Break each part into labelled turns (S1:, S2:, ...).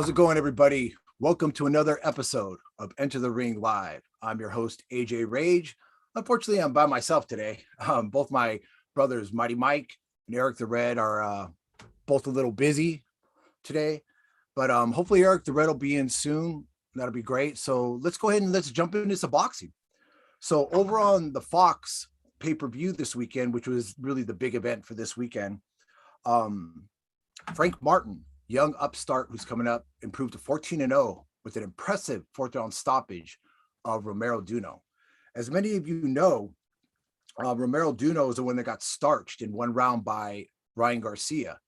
S1: How's it going, everybody? Welcome to another episode of Enter the Ring Live. I'm your host, AJ Rage. Unfortunately, I'm by myself today. Both my brothers, Mighty Mike and Eric the Red, are both a little busy today. But hopefully Eric the Red will be in soon. That'll be great. So let's go ahead and let's jump into some boxing. So over on the Fox pay-per-view this weekend, which was really the big event for this weekend, Frank Martin, young upstart who's coming up, improved to 14-0 with an impressive fourth round stoppage of Romero Duno. As many of you know, Romero Duno is the one that got starched in one round by Ryan Garcia.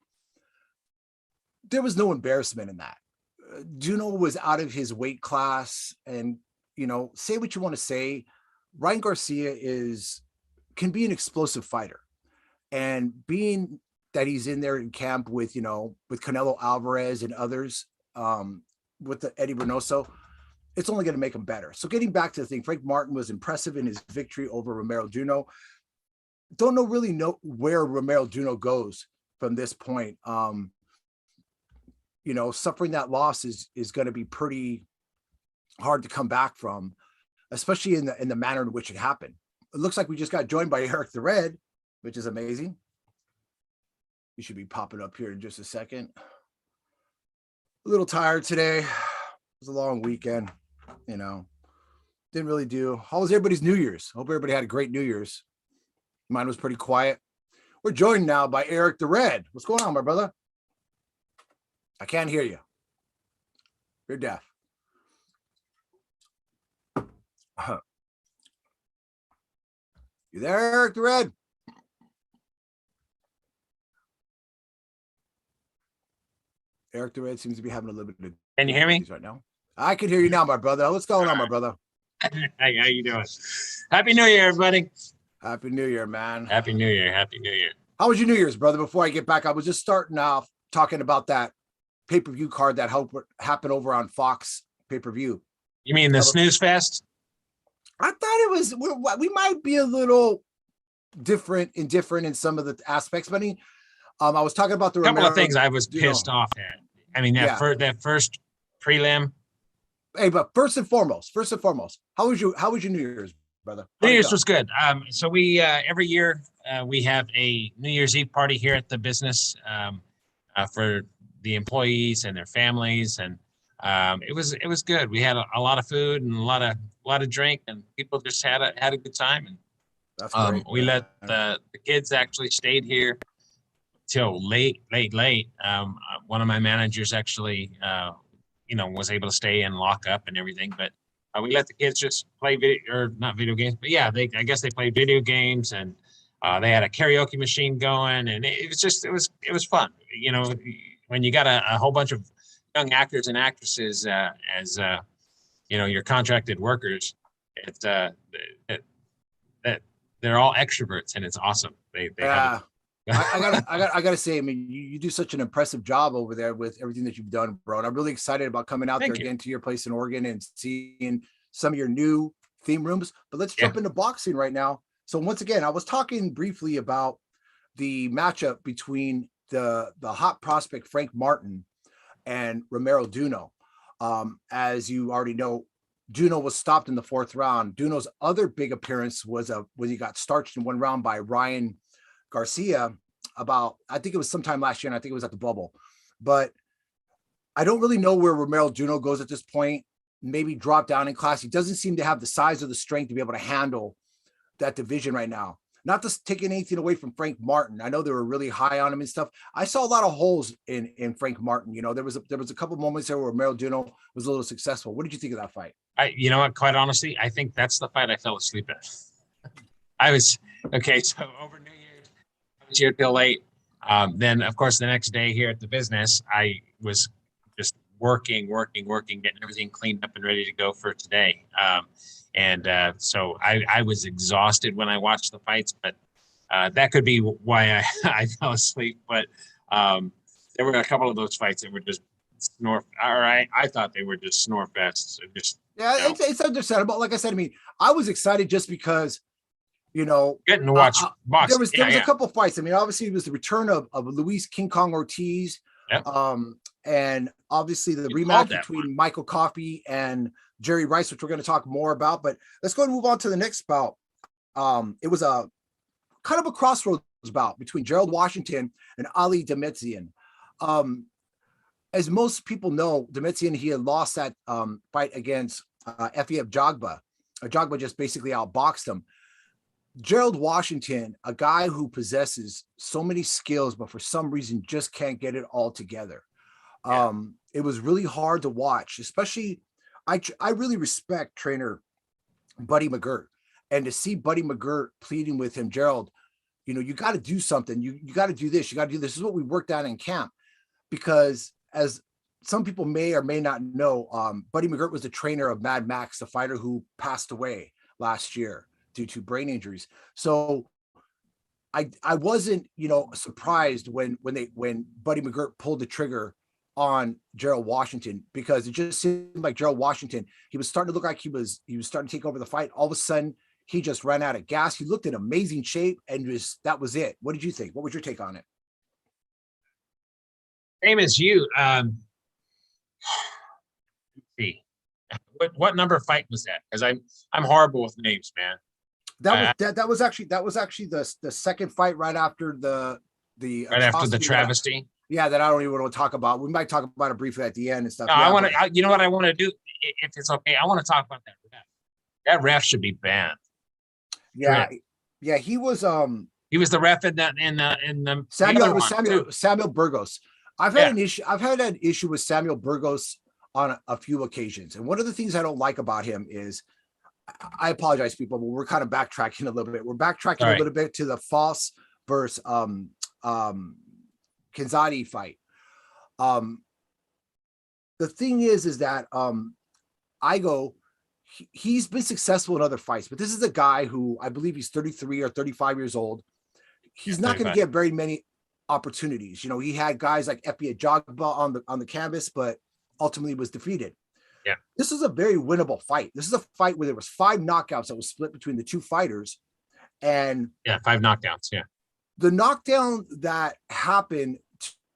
S1: There was no embarrassment in that. Duno was out of his weight class, and say what you want to say, Ryan Garcia can be an explosive fighter, and being that he's in there in camp with Canelo Alvarez and others, with the Eddie Reynoso, it's only going to make him better. So getting back to the thing, Frank Martin was impressive in his victory over Romero Duno. Don't really know where Romero Duno goes from this point. Suffering that loss is going to be pretty hard to come back from, especially in the manner in which it happened. It looks like we just got joined by Eric the Red, which is amazing. You should be popping up here in just a second. A little tired today. It was a long weekend, Didn't really do. How was everybody's New Year's? Hope everybody had a great New Year's. Mine was pretty quiet. We're joined now by Eric the Red. What's going on, my brother? I can't hear you. You're deaf. You there, Eric the Red? Eric the Red seems to be having a little bit of.
S2: Can you hear me
S1: right now? I can hear you now, my brother. What's going on, my brother?
S2: How you doing? Happy New Year, everybody.
S1: Happy New Year, man.
S2: Happy New Year. Happy New Year.
S1: How was your New Year's, brother? Before I get back, I was just starting off talking about that pay-per-view card that happened over on Fox pay-per-view.
S2: You mean the Snooze Fest?
S1: I thought it was, we might be a little indifferent in some of the aspects, but I was talking about the
S2: couple of things I was pissed off at. I mean, that first prelim.
S1: Hey, but first and foremost, how was your New Year's, brother?
S2: New Year's was good. So we every year we have a New Year's Eve party here at the business for the employees and their families, and it was good. We had a lot of food and a lot of drink, and people just had a good time. And
S1: that's great.
S2: We let the kids actually stayed here till late. One of my managers actually, was able to stay and lock up and everything. But we let the kids just play not video games, but yeah, I guess they played video games, and they had a karaoke machine going, and it was fun. When you got a whole bunch of young actors and actresses as your contracted workers, that they're all extroverts, and it's awesome. They have
S1: I gotta say, I mean, you do such an impressive job over there with everything that you've done, bro. And I'm really excited about coming out there again to your place in Oregon and seeing some of your new theme rooms. But let's jump into boxing right now. So once again, I was talking briefly about the matchup between the hot prospect Frank Martin and Romero Duno. As you already know, Duno was stopped in the fourth round. Duno's other big appearance was when he got starched in one round by Ryan Garcia I think it was sometime last year, and I think it was at the bubble. But I don't really know where Romero Duno goes at this point. Maybe drop down in class. He doesn't seem to have the size or the strength to be able to handle that division right now. Not just taking anything away from Frank Martin. I know they were really high on him and stuff. I saw a lot of holes in Frank Martin. There was a couple moments there where Romero Duno was a little successful. What did you think of that fight?
S2: Quite honestly, I think that's the fight I fell asleep at. I was okay. So over New Year's, I was here till late. Then, of course, the next day here at the business, I was just working, getting everything cleaned up and ready to go for today. So I was exhausted when I watched the fights, but that could be why I fell asleep. But there were a couple of those fights that were just snore. All right, I thought they were just snore fests.
S1: It's understandable. Like I said, I mean, I was excited just because,
S2: getting to watch boxing.
S1: There was a couple fights. I mean, obviously it was the return of Luis King Kong Ortiz.
S2: Yep.
S1: and obviously the
S2: You called
S1: rematch
S2: that
S1: between
S2: one.
S1: Michael Coffey and Jerry Rice, which we're going to talk more about. But let's go and move on to the next bout. It was a kind of a crossroads bout between Gerald Washington and Ali Demitsian. As most people know, Demitsian, he had lost that fight against Efiev Jagba. Jagba just basically outboxed him. Gerald Washington, a guy who possesses so many skills, but for some reason just can't get it all together. It was really hard to watch, especially I really respect trainer Buddy McGirt, and to see Buddy McGirt pleading with him, Gerald, you know, you got to do something. You got to do this. You got to do this. This is what we worked out in camp, because as some people may or may not know, Buddy McGirt was the trainer of Mad Max, the fighter who passed away last year due to brain injuries. So I wasn't, you know, surprised when Buddy McGirt pulled the trigger on Gerald Washington, because it just seemed like Gerald Washington, he was starting to look like he was starting to take over the fight. All of a sudden, he just ran out of gas. He looked in amazing shape, and just that was it. What did you think? What was your take on it?
S2: Same as you. Let's see. What number fight was that? Because I'm horrible with names, man.
S1: That was actually the second fight right after the
S2: right after the travesty.
S1: That I don't even want to talk about. We might talk about it briefly at the end and stuff.
S2: No, I want to. You know what I want to do, if it's okay? I want to talk about that ref. That ref should be banned.
S1: Yeah, he was.
S2: He was the ref in the
S1: Samuel Burgos. I've had an issue with Samuel Burgos on a few occasions, and one of the things I don't like about him is, I apologize, people, but we're kind of backtracking a little bit. We're backtracking a little bit to the Foss versus Kenzadi fight. The thing is that Igo, he's been successful in other fights, but this is a guy who I believe he's 33 or 35 years old. He's not going to get very many opportunities. You know, he had guys like Efie Jagba on the canvas, but ultimately was defeated.
S2: Yeah,
S1: this is a very winnable fight. This is a fight where there was 5 knockouts that was split between the two fighters, and 5
S2: knockdowns. Yeah,
S1: the knockdown that happened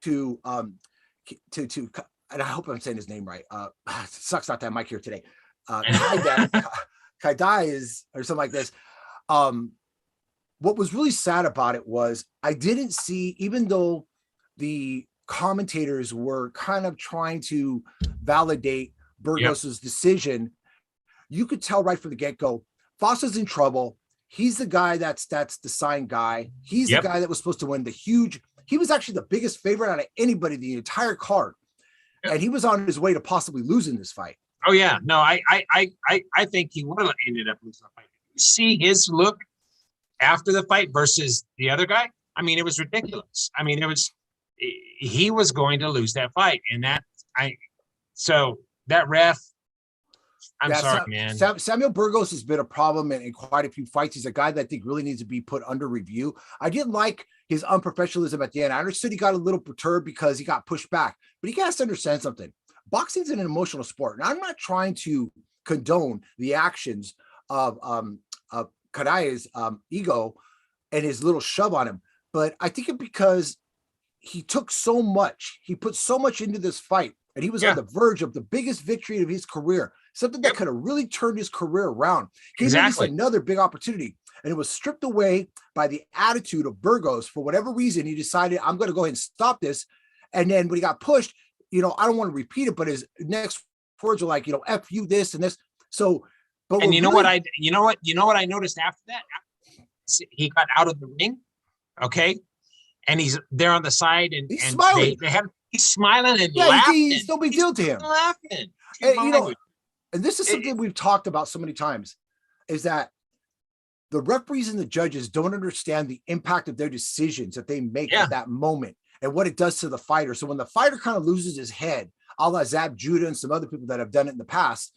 S1: to and I hope I'm saying his name right. It sucks not to have Mike here today. Kaidai is, or something like this. What was really sad about it was I didn't see, even though the commentators were kind of trying to validate Burgos's decision, you could tell right from the get-go, Foss is in trouble. He's the guy that's the signed guy. He's the guy that was supposed to win the huge. He was actually the biggest favorite out of anybody the entire card, and he was on his way to possibly losing this fight.
S2: Oh yeah, no, I think he would have ended up losing the fight. You see his look after the fight versus the other guy. I mean, it was ridiculous. I mean, he was going to lose that fight, and so that ref. I'm sorry, man.
S1: Samuel Burgos has been a problem in quite a few fights. He's a guy that I think really needs to be put under review. I didn't like his unprofessionalism at the end. I understood he got a little perturbed because he got pushed back, but he has to understand something. Boxing's an emotional sport, and I'm not trying to condone the actions of Kadai's ego and his little shove on him, but I think it because he took so much, he put so much into this fight, and he was on the verge of the biggest victory of his career, something that could have really turned his career around. Gave him another big opportunity, and it was stripped away by the attitude of Burgos. For whatever reason, he decided, I'm going to go ahead and stop this. And then when he got pushed, you know, I don't want to repeat it, but his next words were like, you know, F you this and this. So, but
S2: and you know what I noticed after that? He got out of the ring, okay, and he's there on the side, and he's smiling. He's smiling and laughing.
S1: It's no big deal to him.
S2: Laughing,
S1: and, you know, and this is something we've talked about so many times, is that the referees and the judges don't understand the impact of their decisions that they make at that moment and what it does to the fighter. So when the fighter kind of loses his head, a la Zab Judah and some other people that have done it in the past,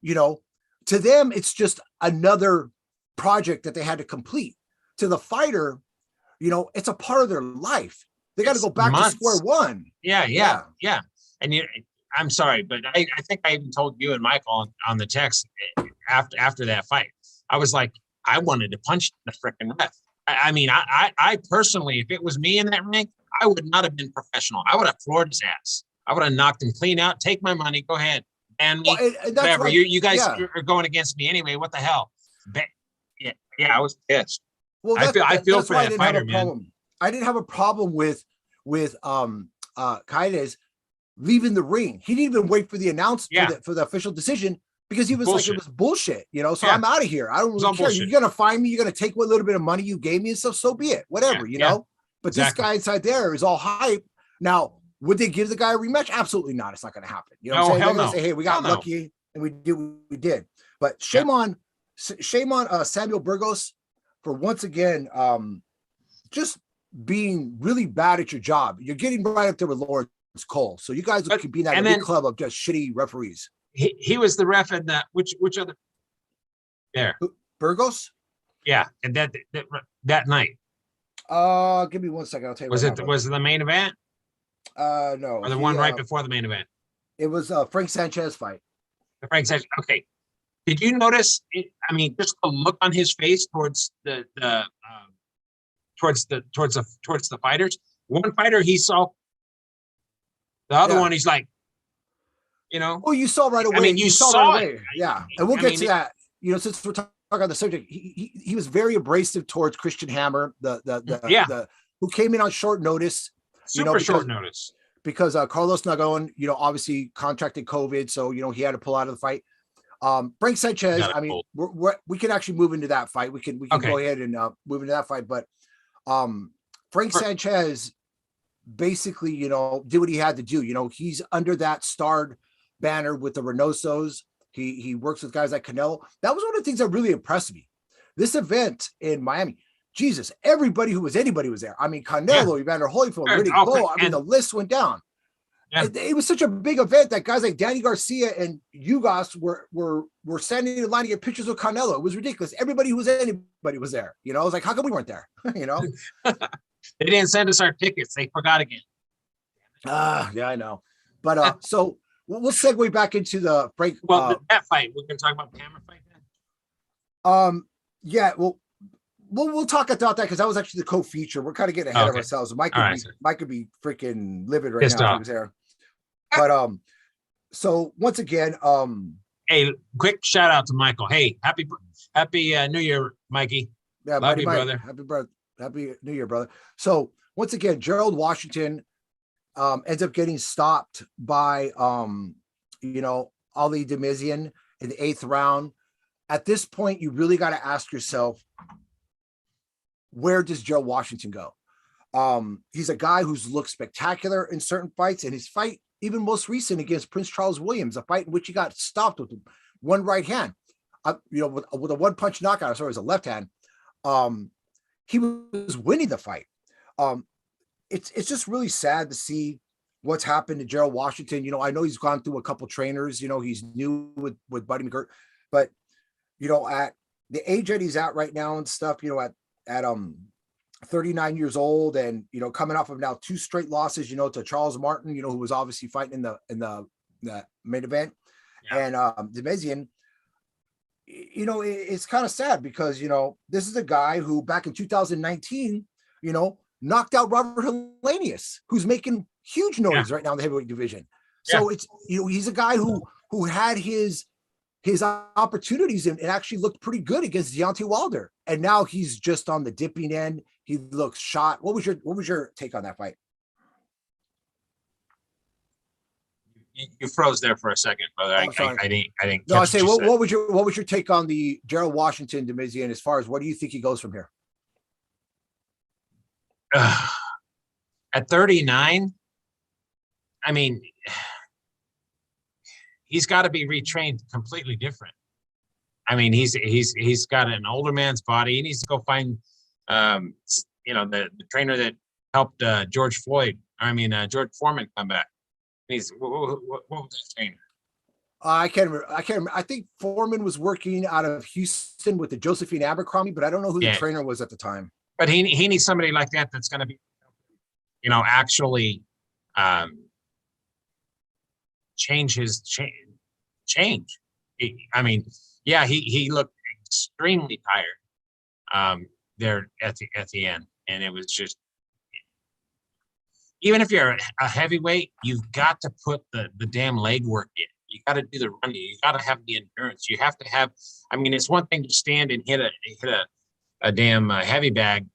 S1: you know, to them, it's just another project that they had to complete. To the fighter, you know, it's a part of their life. They got to go back to square one.
S2: Yeah. And I'm sorry, but I think I even told you and Michael on the text after that fight. I was like, I wanted to punch the freaking ref. I mean, I personally, if it was me in that ring, I would not have been professional. I would have floored his ass. I would have knocked him clean out. Take my money. Go ahead. Ban me.
S1: Well, and that's
S2: Whatever.
S1: why,
S2: You guys
S1: yeah.
S2: are going against me anyway. What the hell? Yeah, I was pissed.
S1: Well,
S2: I feel
S1: that's
S2: for
S1: why I
S2: that
S1: didn't
S2: fighter,
S1: have a
S2: man.
S1: problem. I didn't have a problem with Kaines leaving the ring. He didn't even wait for the announcement for the official decision, because he was like, it was bullshit, you know. So I'm out of here. I don't really care.
S2: Bullshit.
S1: You're gonna find me. You're gonna take what little bit of money you gave me and stuff. So be it. Whatever, you know. But this guy inside there is all hype. Now, would they give the guy a rematch? Absolutely not. It's not going to happen. You know what I'm saying? They're going to say, hey, we got lucky and we did what we did. But shame on Samuel Burgos for once again just being really bad at your job. You're getting right up there with Lawrence Cole. So you guys could be in that elite club of just shitty referees.
S2: He was the ref in that. Which other? There.
S1: Burgos?
S2: Yeah, and that night.
S1: Give me 1 second. I'll tell you.
S2: Was it the main event?
S1: No.
S2: Or the one right before the main event?
S1: It was Frank Sanchez fight.
S2: The Frank Sanchez. Okay. Did you notice? I mean, just the look on his face towards the fighters. One fighter he saw. The other one, he's like, you know.
S1: Oh, you saw right away.
S2: I mean, you saw right away.
S1: Yeah, and we'll get to that. You know, since we're talking on the subject, he was very abrasive towards Christian Hammer, the who came in on short notice.
S2: Short notice.
S1: Because Carlos Nagón, you know, obviously contracted COVID, so you know he had to pull out of the fight. Frank Sanchez, I mean, we can actually move into that fight. We can go ahead and move into that fight. But Frank Sanchez basically, you know, did what he had to do. You know, he's under that starred banner with the Reynosos. He works with guys like Canelo. That was one of the things that really impressed me. This event in Miami, Jesus, anybody was there. I mean, Canelo, Evander Holyfield, Riddick Bowe. I mean, the list went down. Yeah. It was such a big event that guys like Danny Garcia and Ugos were standing in line to get pictures with Canelo. It was ridiculous. Anybody was there. You know, I was like, how come we weren't there? You know,
S2: they didn't send us our tickets. They forgot again.
S1: Yeah, I know. But so we'll segue back into the break.
S2: Well, that fight, we're going to talk about the Hammer fight
S1: then. Yeah, well, we'll talk about that because that was actually the co-feature. We're kind of getting ahead of ourselves. Mike could be freaking livid right now if he was there. But so once again,
S2: hey, quick shout out to Michael. Hey, happy New Year, Mikey.
S1: Yeah,
S2: love you, brother.
S1: Happy New Year, brother. So once again, Gerald Washington ends up getting stopped by you know, Ali Demizian in the 8th round. At this point, you really got to ask yourself, where does Gerald Washington go? He's a guy who's looked spectacular in certain fights, and his fight, even most recent against Prince Charles Williams, a fight in which he got stopped with one right hand, you know, with a one-punch knockout. Sorry, it was a left hand. He was winning the fight. It's just really sad to see what's happened to Gerald Washington. You know, I know he's gone through a couple trainers. You know, he's new with Buddy McGirt, but you know, at the age that he's at right now and stuff, you know, at 39 years old, and you know, coming off of now 2 straight losses, you know, to Charles Martin, you know, who was obviously fighting in the main event, and Demizian. You know, it's kind of sad because, you know, this is a guy who back in 2019, you know, knocked out Robert Helenius, who's making huge noise right now in the heavyweight division. So it's, you know, he's a guy who had his opportunities and actually looked pretty good against Deontay Wilder, and now he's just on the dipping end. He looks shot. What was your take on that fight?
S2: You froze there for a second, brother. I didn't.
S1: No, I say, what was your take on the Gerald Washington Demizian as far as what do you think he goes from here?
S2: At 39, I mean, he's got to be retrained completely different. I mean, he's got an older man's body. He needs to go find, you know, the trainer that helped George Foreman come back. What was that trainer?
S1: I can't remember. I think Foreman was working out of Houston with the Josephine Abercrombie, but I don't know who the trainer was at the time.
S2: But he needs somebody like that that's going to be, you know, actually change. I mean, yeah, he looked extremely tired there at the end, and it was just, even if you're a heavyweight, you've got to put the damn leg work in. You got to do the running. You got to have the endurance. You have to have. I mean, it's one thing to stand and hit a damn heavy bag,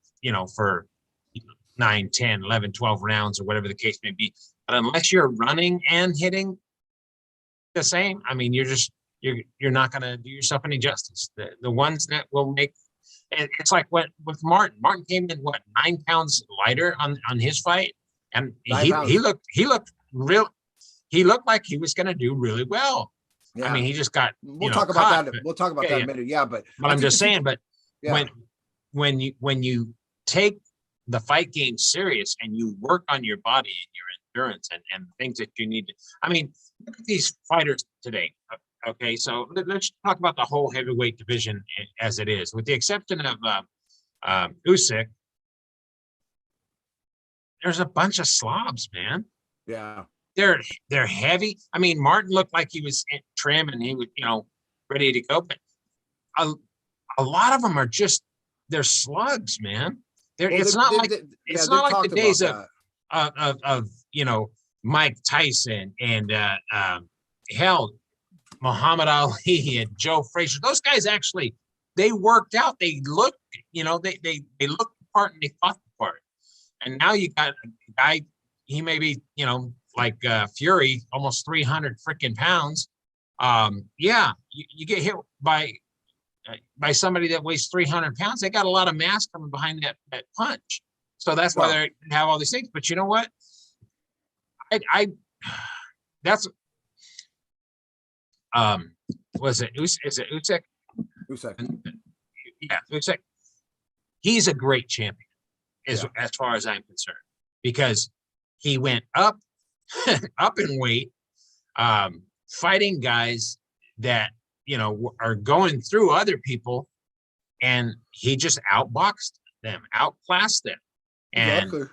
S2: for 9, 10, 11, 12 rounds or whatever the case may be. But unless you're running and hitting the same, I mean, you're not going to do yourself any justice. The ones that will make, it's like what with Martin. Martin came in 9 pounds lighter on his fight, and he looked like he was going to do really well. Yeah. I mean, he just got.
S1: We'll talk about that. We'll talk about that in a minute. Yeah, but
S2: I'm just saying. But when you take the fight game serious and you work on your body and your endurance and things that you need to, I mean, look at these fighters today. Okay, so let's talk about the whole heavyweight division as it is, with the exception of Usyk. There's a bunch of slobs, man.
S1: Yeah,
S2: they're heavy. I mean, Martin looked like he was trim and he was, ready to go, but a lot of them are they're slugs, man. It's not like the days of Mike Tyson and hell, Muhammad Ali and Joe Frazier. Those guys actually, they worked out. They looked, they looked the part and they fought the part. And now you got a guy, he may be, like Fury, almost 300 freaking pounds. You get hit by somebody that weighs 300 pounds. They got a lot of mass coming behind that punch. So that's why they have all these things. But you know what? Was it Usyk?
S1: Usyk.
S2: Yeah, Usyk. He's a great champion, as far as I'm concerned, because he went up in weight, fighting guys that are going through other people, and he just outboxed them, outclassed them. And
S1: exactly.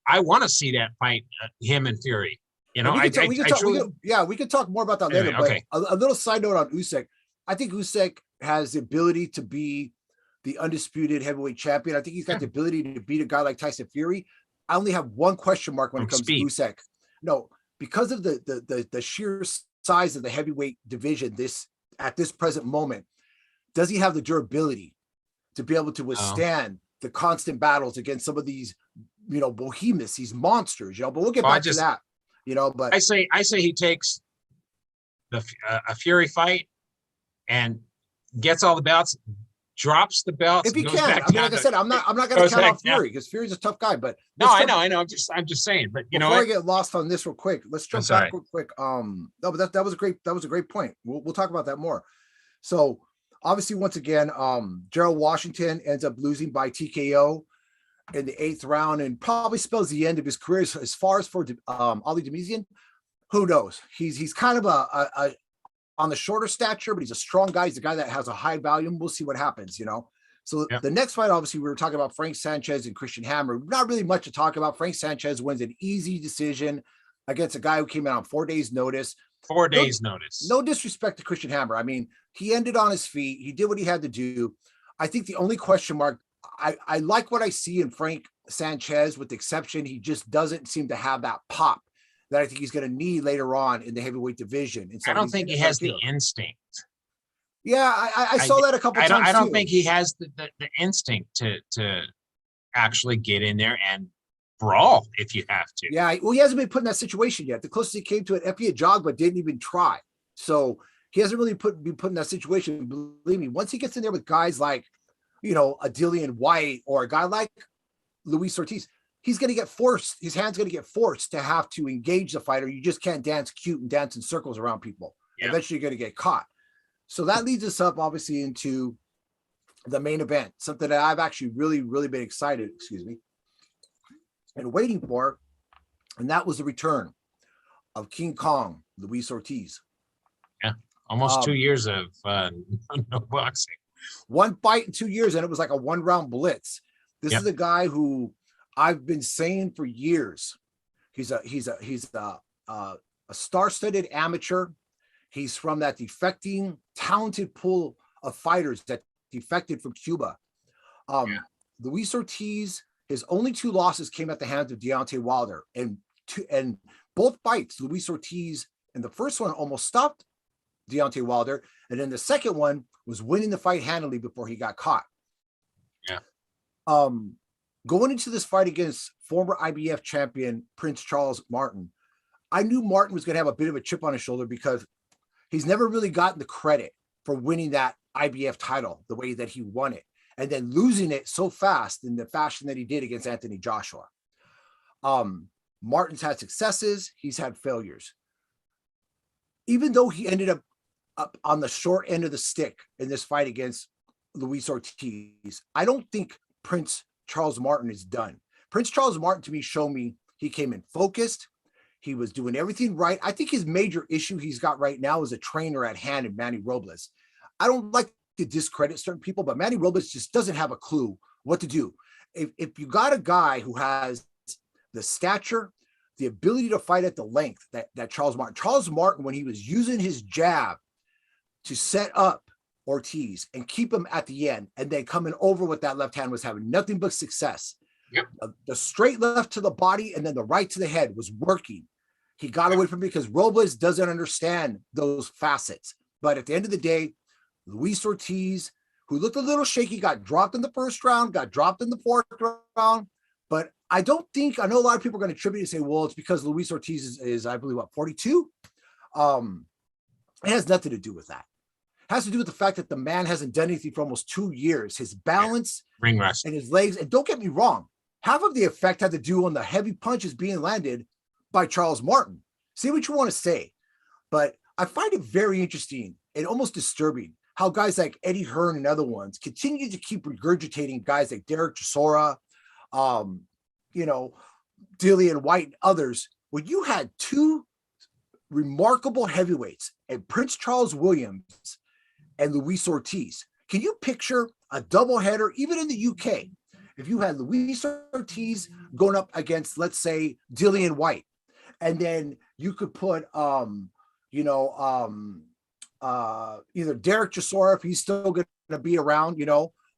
S2: I want to see that fight, him and Fury. We
S1: could talk more about that later.
S2: Okay.
S1: But a little side note on Usyk. I think Usyk has the ability to be the undisputed heavyweight champion. I think he's got the ability to beat a guy like Tyson Fury. I only have one question mark when it comes to Usyk. No, because of the sheer size of the heavyweight division at this present moment, does he have the durability to be able to withstand the constant battles against some of these, behemoths, these monsters, but we'll get back to that. But
S2: I say he takes a Fury fight and gets all the belts, drops the belts.
S1: If he can, I mean, like I said, I'm not going to count out Fury because Fury's a tough guy. But
S2: no, I know. I'm just saying. But
S1: before I get lost on this real quick, let's jump back real quick. No, but that was a great point. We'll talk about that more. So obviously, once again, Gerald Washington ends up losing by TKO in the 8th round and probably spells the end of his career. As far as for Ali Demizian, who knows? He's kind of a on the shorter stature, but he's a strong guy. He's a guy that has a high volume. We'll see what happens, So the next fight, obviously, we were talking about Frank Sanchez and Christian Hammer. Not really much to talk about. Frank Sanchez wins an easy decision against a guy who came out on 4 days' notice.
S2: 4 days' notice.
S1: No disrespect to Christian Hammer. I mean, he ended on his feet. He did what he had to do. I think the only question mark, I like what I see in Frank Sanchez, with the exception he just doesn't seem to have that pop that I think he's going to need later on in the heavyweight division.
S2: I don't think he has the instinct.
S1: Yeah, I saw that a couple times.
S2: I don't think he has the instinct to actually get in there and brawl if you have to.
S1: Yeah, well, he hasn't been put in that situation yet. The closest he came to it, Epi Ajagba didn't even try. So he hasn't really been put in that situation. Believe me, once he gets in there with guys like, a Dillian White or a guy like Luis Ortiz, he's going to get forced. His hand's going to get forced to have to engage the fighter. You just can't dance cute and dance in circles around people. Yeah. Eventually, you're going to get caught. So that leads us up, obviously, into the main event, something that I've actually really, really been excited, and waiting for, and that was the return of King Kong, Luis Ortiz.
S2: Yeah, almost 2 years of no boxing.
S1: One fight in 2 years, and it was like a one-round blitz. This is a guy who I've been saying for years. He's a star-studded amateur. He's from that defecting, talented pool of fighters that defected from Cuba. Luis Ortiz his only 2 losses came at the hands of Deontay Wilder, and both fights, Luis Ortiz, and the first one almost stopped Deontay Wilder, and then the second one was winning the fight handily before he got caught.
S2: Yeah.
S1: Going into this fight against former IBF champion Prince Charles Martin, I knew Martin was going to have a bit of a chip on his shoulder because he's never really gotten the credit for winning that IBF title the way that he won it, and then losing it so fast in the fashion that he did against Anthony Joshua. Martin's had successes, he's had failures. Even though he ended up on the short end of the stick in this fight against Luis Ortiz, I don't think Prince Charles Martin is done. Prince Charles Martin, to me, showed me he came in focused. He was doing everything right. I think his major issue he's got right now is a trainer at hand in Manny Robles. I don't like to discredit certain people, but Manny Robles just doesn't have a clue what to do. If you got a guy who has the stature, the ability to fight at the length that Charles Martin, when he was using his jab to set up Ortiz and keep him at the end, and then coming over with that left hand, was having nothing but success.
S2: Yep.
S1: The straight left to the body and then the right to the head was working. He got away from it because Robles doesn't understand those facets. But at the end of the day, Luis Ortiz, who looked a little shaky, got dropped in the first round, got dropped in the fourth round. But I know a lot of people are going to attribute and say, well, it's because Luis Ortiz is I believe, 42? It has nothing to do with that. It has to do with the fact that the man hasn't done anything for almost 2 years. His balance,
S2: ring rust,
S1: and his legs, and don't get me wrong, half of the effect had to do on the heavy punches being landed by Charles Martin. Say what you want to say, but I find it very interesting and almost disturbing how guys like Eddie Hearn and other ones continue to keep regurgitating guys like Derek Chisora, Dillian White and others, when you had 2 remarkable heavyweights and Prince Charles Williams and Luis Ortiz. Can you picture a doubleheader, even in the UK, if you had Luis Ortiz going up against, let's say, Dillian White, and then you could put, either Derek Chisora, if he's still going to be around,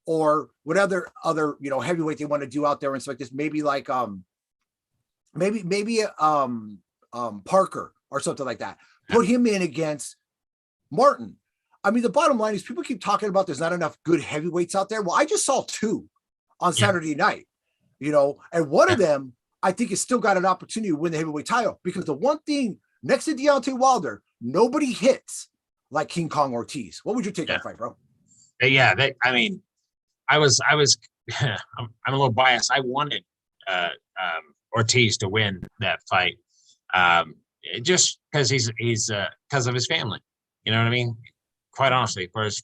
S1: or whatever other, heavyweight they want to do out there and stuff like this, maybe like, Parker or something like that. Put him in against Martin. I mean, the bottom line is people keep talking about there's not enough good heavyweights out there. Well, I just saw 2 on Saturday night, and one of them I think has still got an opportunity to win the heavyweight title, because the one thing next to Deontay Wilder, nobody hits like King Kong Ortiz. What would you take on that fight, bro?
S2: Yeah, I was I'm a little biased. I wanted Ortiz to win that fight, just because he's because of his family. You know what I mean? Quite honestly, for his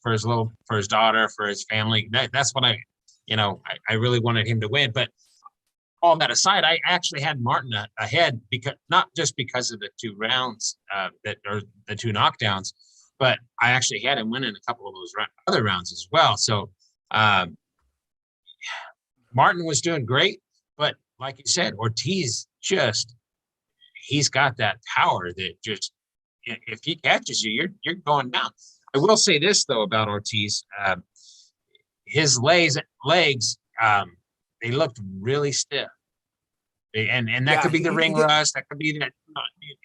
S2: daughter, for his family. That's what I really wanted him to win. But all that aside, I actually had Martin ahead, because not just because of the 2 rounds that are the 2 knockdowns, but I actually had him winning a couple of those other rounds as well. So Martin was doing great, but like you said, Ortiz he's got that power that just, if he catches you, you're going down. I will say this though about Ortiz, his legs, they looked really stiff, and that could be the ring rust. That could be that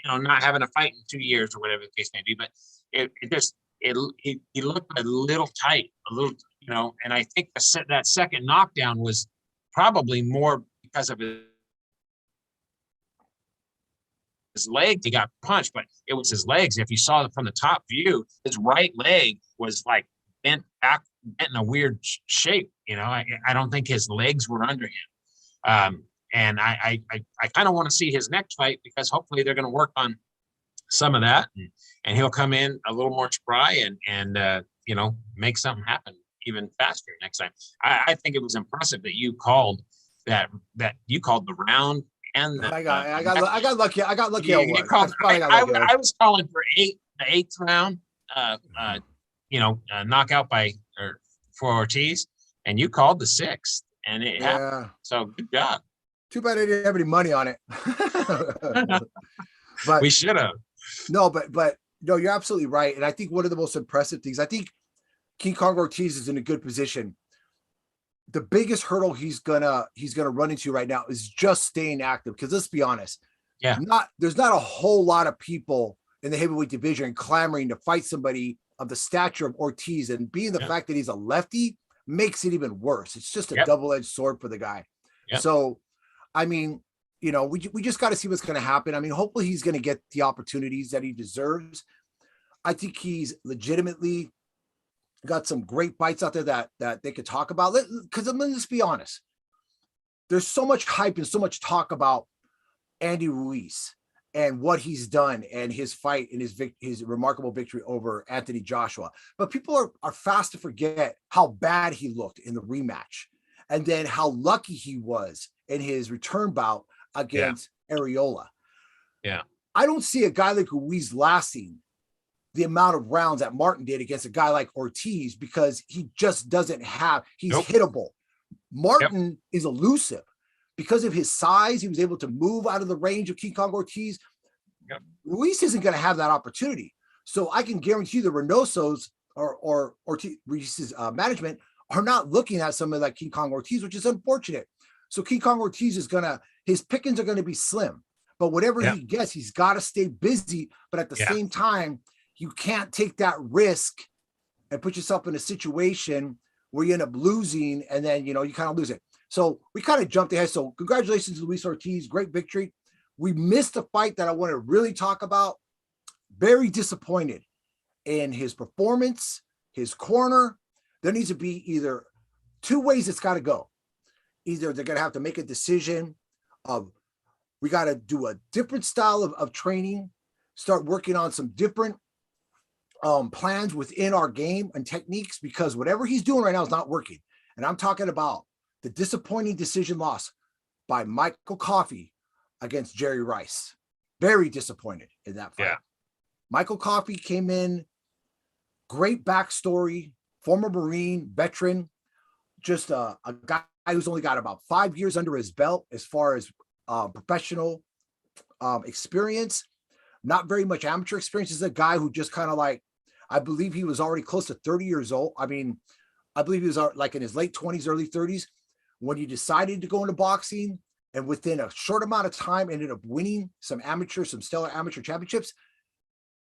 S2: not having a fight in 2 years or whatever the case may be. But he looked a little tight, and I think that second knockdown was probably more because of his leg. He got punched, but it was his legs. If you saw it from the top view, his right leg was like bent back, bent in a weird shape. I don't think his legs were under him. And I kind of want to see his next fight, because hopefully they're going to work on some of that, and he'll come in a little more spry and make something happen even faster next time. I think it was impressive that you called that you called the round. And
S1: I got lucky. I got lucky.
S2: I was calling for the 8th round, knockout for Ortiz, and you called the 6th, and it happened. So good job.
S1: Too bad I didn't have any money on it. But
S2: we should have.
S1: No, but no, you're absolutely right. And I think one of the most impressive things, I think King Kong Ortiz is in a good position. the biggest hurdle he's gonna run into right now is just staying active. Because let's be honest,
S2: Yeah.
S1: there's not a whole lot of people in the heavyweight division clamoring to fight somebody of the stature of Ortiz, and being the fact that he's a lefty makes it even worse. It's just a double-edged sword for the guy. So, I mean, you know, we just got to see what's going to happen. I mean, hopefully he's going to get the opportunities that he deserves. I think he's legitimately got some great fights out there that they could talk about. Because let's be honest, there's so much hype and so much talk about Andy Ruiz and what he's done and his fight and his remarkable victory over Anthony Joshua. But people are fast to forget how bad he looked in the rematch, and then how lucky he was in his return bout against Areola.
S2: Yeah.
S1: I don't see a guy like Ruiz lasting the amount of rounds that Martin did against a guy like Ortiz, because he just doesn't have, he's hittable. Martin is elusive. Because of his size, he was able to move out of the range of King Kong Ortiz. Ruiz isn't going to have that opportunity. So I can guarantee the Reynosos or Ruiz's management are not looking at somebody like King Kong Ortiz, which is unfortunate. So King Kong Ortiz his pickings are going to be slim. But whatever he gets, he's got to stay busy. But at the same time, you can't take that risk and put yourself in a situation where you end up losing, and then, you know, you kind of lose it. So we kind of jumped ahead. So congratulations to Luis Ortiz. Great victory. We missed a fight that I want to really talk about. Very disappointed in his performance, his corner. There needs to be either two ways it's got to go. Either they're going to have to make a decision of, we got to do a different style of training, start working on some different plans within our game and techniques, because whatever he's doing right now is not working. And I'm talking about the disappointing decision loss by Michael Coffey against Jerry Rice. Very disappointed in that fight. Michael Coffey came in, great backstory, former Marine, veteran, just a guy who's only got about 5 years under his belt as far as professional experience, not very much amateur experience. Is a guy who just kind of like, I believe he was already close to 30 years old. I mean, I believe he was like in his late 20s, early 30s when he decided to go into boxing, and within a short amount of time ended up winning some stellar amateur championships.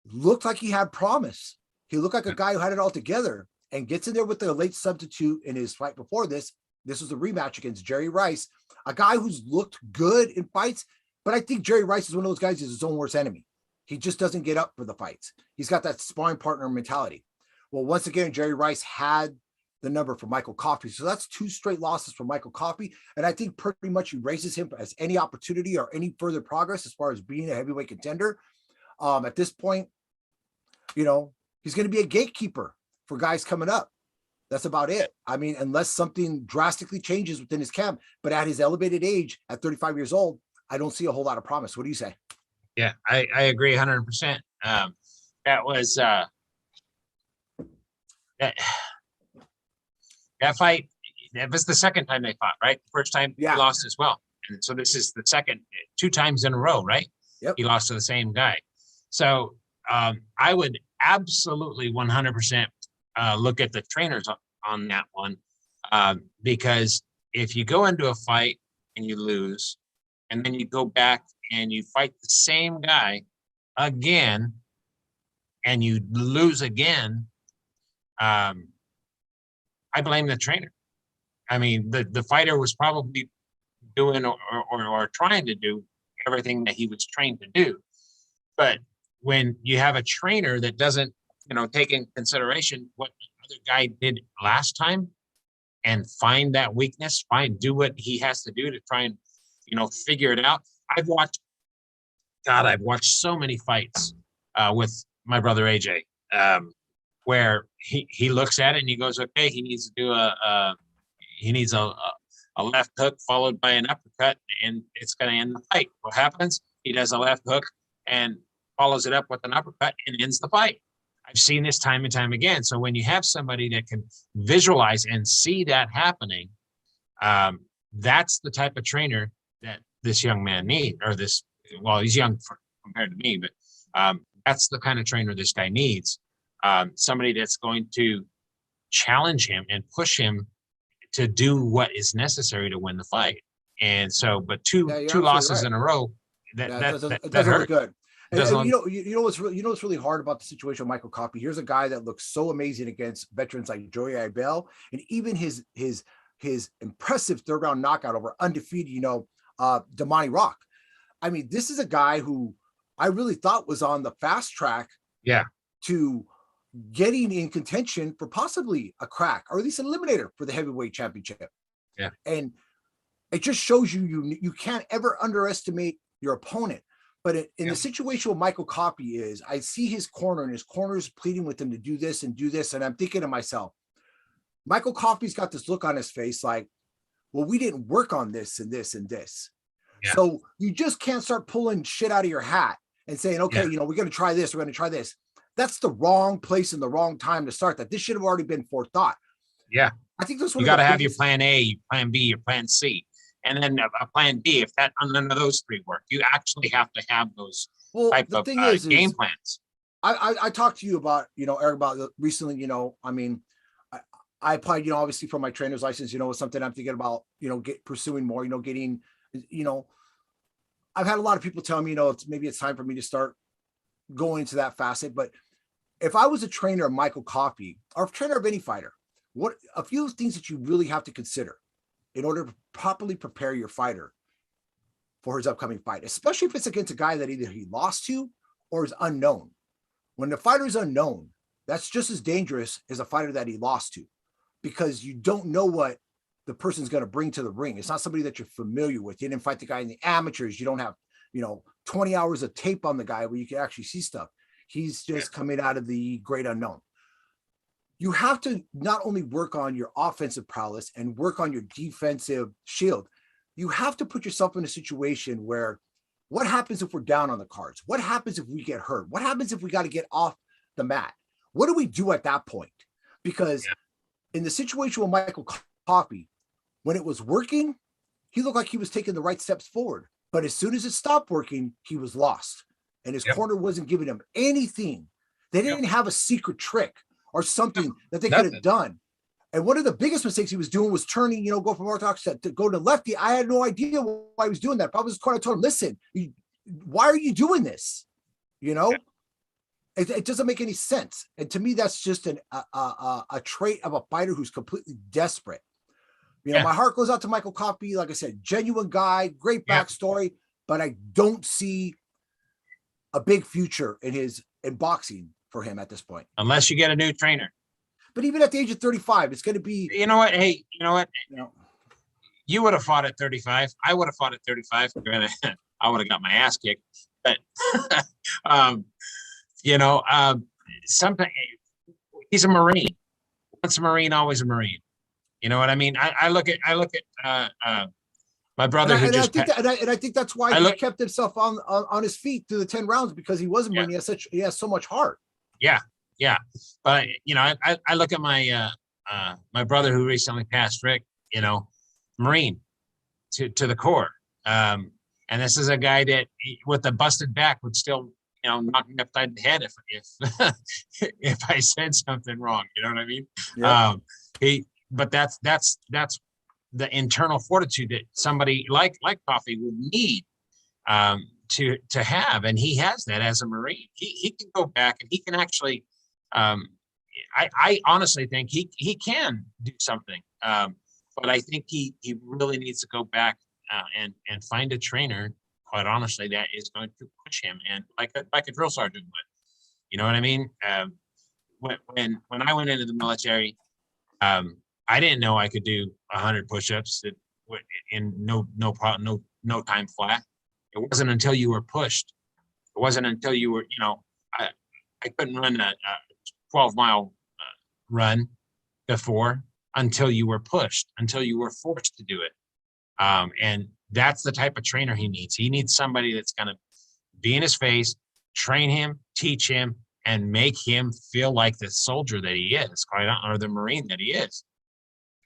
S1: Looked like he had promise. He looked like a guy who had it all together, and gets in there with the late substitute in his fight before this. This was the rematch against Jerry Rice, a guy who's looked good in fights, but I think Jerry Rice is one of those guys who's his own worst enemy. He just doesn't get up for the fights. He's got that sparring partner mentality. Well, once again, Jerry Rice had the number for Michael Coffey. So that's 2 straight losses for Michael Coffey. And I think pretty much erases him as any opportunity or any further progress as far as being a heavyweight contender. At this point, you know, he's going to be a gatekeeper for guys coming up. That's about it. I mean, unless something drastically changes within his camp, but at his elevated age, at 35 years old, I don't see a whole lot of promise. What do you say?
S2: Yeah, I agree 100%. That was that fight. That was the second time they fought, right? First time he lost as well. And so this is the second, 2 times in a row, right?
S1: Yep.
S2: He lost to the same guy. So I would absolutely 100% look at the trainers on that one, because if you go into a fight and you lose, and then you go back and you fight the same guy again, and you lose again, I blame the trainer. I mean, the fighter was probably doing or trying to do everything that he was trained to do. But when you have a trainer that doesn't, you know, take in consideration what the other guy did last time and find that weakness, do what he has to do to try and, you know, figure it out. I've watched so many fights with my brother AJ, where he looks at it and he goes, okay, he needs to do a left hook followed by an uppercut, and it's going to end the fight. What happens? He does a left hook and follows it up with an uppercut and ends the fight. I've seen this time and time again. So when you have somebody that can visualize and see that happening, that's the type of trainer that this young man needs, or this, well, he's young compared to me, but that's the kind of trainer this guy needs. Somebody that's going to challenge him and push him to do what is necessary to win the fight. And so, but two losses in a row, that
S1: doesn't
S2: hurt.
S1: look good. And
S2: Doesn't
S1: you know what's really hard about the situation with Michael Coffey. Here's a guy that looks so amazing against veterans like Joey Abel, and even his impressive third round knockout over undefeated, Damani Rock. I mean, this is a guy who I really thought was on the fast track, to getting in contention for possibly a crack or at least an eliminator for the heavyweight championship.
S2: Yeah,
S1: and it just shows you can't ever underestimate your opponent. But in the situation with Michael Coffey is, I see his corner, and his corner is pleading with him to do this and do this, and I'm thinking to myself, Michael Coffey's got this look on his face like, well, we didn't work on this and this and this. Yeah. So you just can't start pulling shit out of your hat and saying, okay, we're going to try this, we're going to try this. That's the wrong place and the wrong time to start that. This should have already been forethought.
S2: Yeah.
S1: I think that's what
S2: you got to have your plan A, your plan B, your plan C. And then a plan B, if none of those three work, you actually have to have those type of game plans.
S1: I talked to you about, Eric, about recently, I applied, obviously for my trainer's license, it's something I'm thinking about, pursuing more, getting, I've had a lot of people tell me, maybe it's time for me to start going into that facet. But if I was a trainer of Michael Coffey or a trainer of any fighter, what a few things that you really have to consider in order to properly prepare your fighter for his upcoming fight, especially if it's against a guy that either he lost to or is unknown. When the fighter is unknown, that's just as dangerous as a fighter that he lost to, because you don't know what the person's going to bring to the ring. It's not somebody that you're familiar with. You didn't fight the guy in the amateurs. You don't have, 20 hours of tape on the guy where you can actually see stuff. He's just coming out of the great unknown. You have to not only work on your offensive prowess and work on your defensive shield, you have to put yourself in a situation where, what happens if we're down on the cards? What happens if we get hurt? What happens if we got to get off the mat? What do we do at that point? Because in the situation with Michael Coffey, when it was working, he looked like he was taking the right steps forward. But as soon as it stopped working, he was lost. And his corner wasn't giving him anything. They didn't have a secret trick or something that they could have done. And one of the biggest mistakes he was doing was turning, go from orthodox to go to lefty. I had no idea why he was doing that. Probably his corner told him, listen, why are you doing this? It doesn't make any sense. And to me, that's just a trait of a fighter who's completely desperate. My heart goes out to Michael Coffey. Like I said, genuine guy, great backstory, but I don't see a big future in boxing for him at this point.
S2: Unless you get a new trainer.
S1: But even at the age of 35, it's going to be.
S2: You know what? Hey, you know what? You would have fought at 35. I would have fought at 35. I would have got my ass kicked. But, something. He's a Marine. Once a Marine, always a Marine. You know what I mean? I look at my brother
S1: and I think that's why he kept himself on his feet through the 10 rounds, because he wasn't Marine. He has so much heart. Yeah.
S2: But I look at my my brother who recently passed, Rick. Marine to the core. And this is a guy that with a busted back would still knock me upside the head if I said something wrong. You know what I mean? Yeah. But that's the internal fortitude that somebody like Coffey would need to have, and he has that as a Marine. He can go back and he can actually. I honestly think he can do something, but I think he really needs to go back and find a trainer. Quite honestly, that is going to push him, and like a drill sergeant would. You know what I mean? When I went into the military. I didn't know I could do 100 push-ups in no time flat. It wasn't until you were pushed. It wasn't until you were, I couldn't run a 12-mile run before until you were pushed, until you were forced to do it. And that's the type of trainer he needs. He needs somebody that's going to be in his face, train him, teach him, and make him feel like the soldier that he is, or the Marine that he is.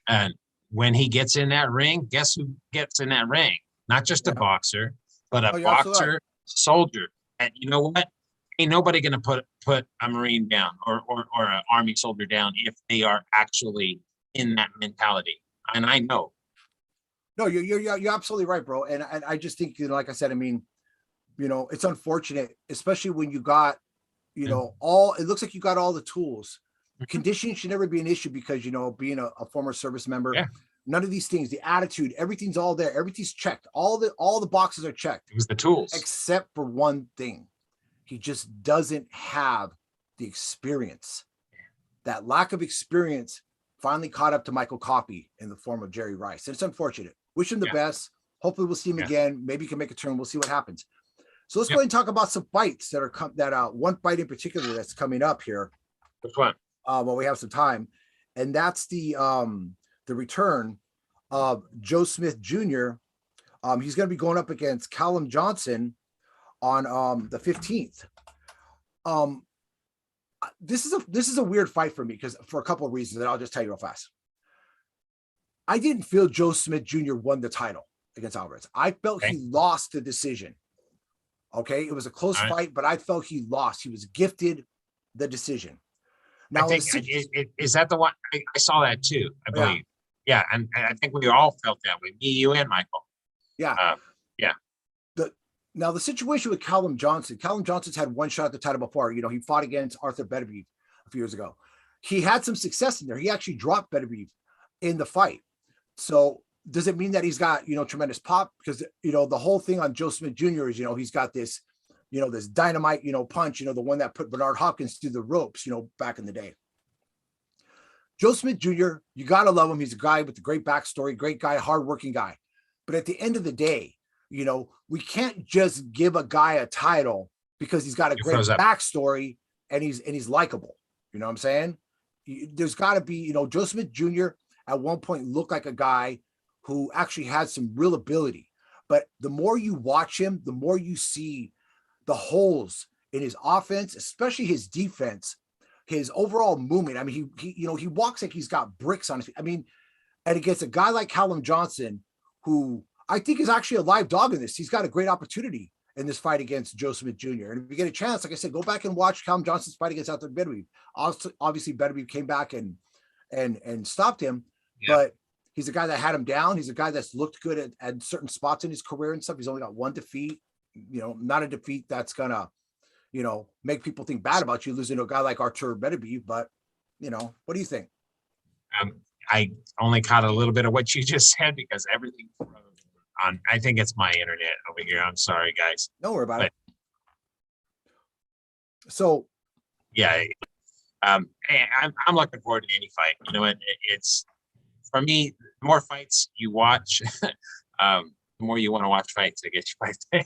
S2: And when he gets in that ring, guess who gets in that ring? Not just a boxer, but a boxer soldier. And you know what? Ain't nobody going to put a Marine down or an Army soldier down if they are actually in that mentality. and I know.
S1: No, you're absolutely right, bro. And I just think, like I said, I mean, it's unfortunate, especially when you got, it looks like you got all the tools. Conditioning should never be an issue because, being a former service member, none of these things, the attitude, everything's all there. Everything's checked. All the boxes are checked.
S2: It was the tools.
S1: Except for one thing. He just doesn't have the experience. That lack of experience finally caught up to Michael Coffey in the form of Jerry Rice. And it's unfortunate. Wish him the best. Hopefully we'll see him again. Maybe he can make a turn. We'll see what happens. So let's go ahead and talk about some fights that are one fight in particular that's coming up here.
S2: Which one?
S1: Well, we have some time. And that's the return of Joe Smith Jr. He's going to be going up against Callum Johnson on the 15th. This is a weird fight for me because for a couple of reasons that I'll just tell you real fast. I didn't feel Joe Smith Jr. won the title against Alvarez. I felt he lost the decision. Okay, it was a close fight, but I felt he lost. He was gifted the decision. Now,
S2: I think is that the one? I saw that too, I believe. Yeah, and I think we all felt that way. Me, you, and Michael.
S1: Yeah. Now the situation with Callum Johnson's had one shot at the title before. He fought against Arthur Beterbiev a few years ago. He had some success in there. He actually dropped Beterbiev in the fight. So does it mean that he's got, tremendous pop? Because, the whole thing on Joe Smith Jr. is, he's got this, this dynamite, punch, the one that put Bernard Hopkins through the ropes, back in the day. Joe Smith Jr., you got to love him. He's a guy with a great backstory, great guy, hardworking guy. But at the end of the day, we can't just give a guy a title because he's got a great backstory and he's likable. You know what I'm saying? There's got to be, Joe Smith Jr. at one point looked like a guy who actually had some real ability. But the more you watch him, the more you see the holes in his offense, especially his defense, his overall movement. I mean, he walks like he's got bricks on his feet. I mean, and against a guy like Callum Johnson, who I think is actually a live dog in this. He's got a great opportunity in this fight against Joe Smith Jr. And if you get a chance, like I said, go back and watch Callum Johnson's fight against Arthur Beterbiev. Obviously, Beterbiev came back and stopped him, but he's a guy that had him down. He's a guy that's looked good at certain spots in his career and stuff. He's only got one defeat, not a defeat that's gonna, make people think bad about you losing to a guy like Arthur Beterbiev. But, what do you think?
S2: I only caught a little bit of what you just said because everything on. I think it's my internet over here. I'm sorry, guys.
S1: Don't worry about it. So,
S2: yeah, I'm looking forward to any fight. It's for me. The more fights you watch, the more you want to watch fights. I guess you might say.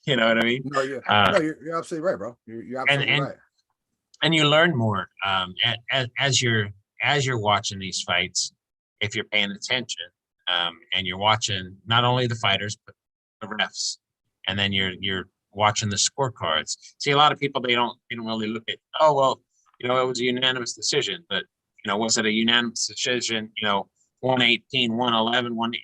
S2: You know what I mean?
S1: No, you're absolutely right, bro. You're absolutely right.
S2: And you learn more as you're watching these fights, if you're paying attention, and you're watching not only the fighters but the refs, and then you're watching the scorecards. See, a lot of people they don't really look at, oh well, it was a unanimous decision, but was it a unanimous decision? 118, 111,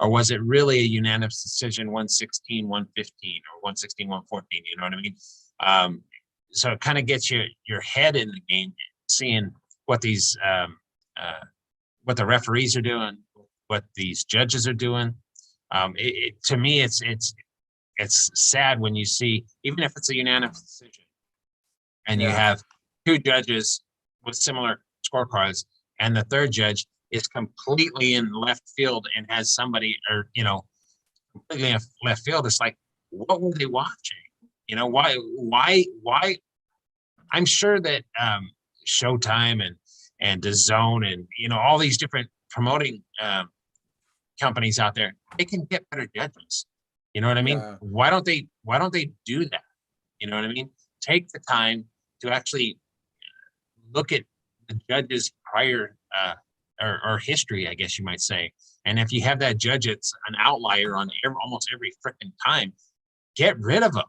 S2: or was it really a unanimous decision? 116, 115, or 116, 114. You know what I mean? So it kind of gets your head in the game, seeing what these what the referees are doing, what these judges are doing. To me, it's sad when you see, even if it's a unanimous decision, and you have two judges with similar scorecards, and the third judge is completely in left field and has somebody, or completely in left field. It's like, what were they watching? Why? I'm sure that Showtime and DAZN and all these different promoting companies out there, they can get better judges. You know what I mean? Yeah. Why don't they do that? You know what I mean? Take the time to actually look at the judges' prior or history, I guess you might say. And if you have that judge, it's an outlier on almost every freaking time, get rid of them.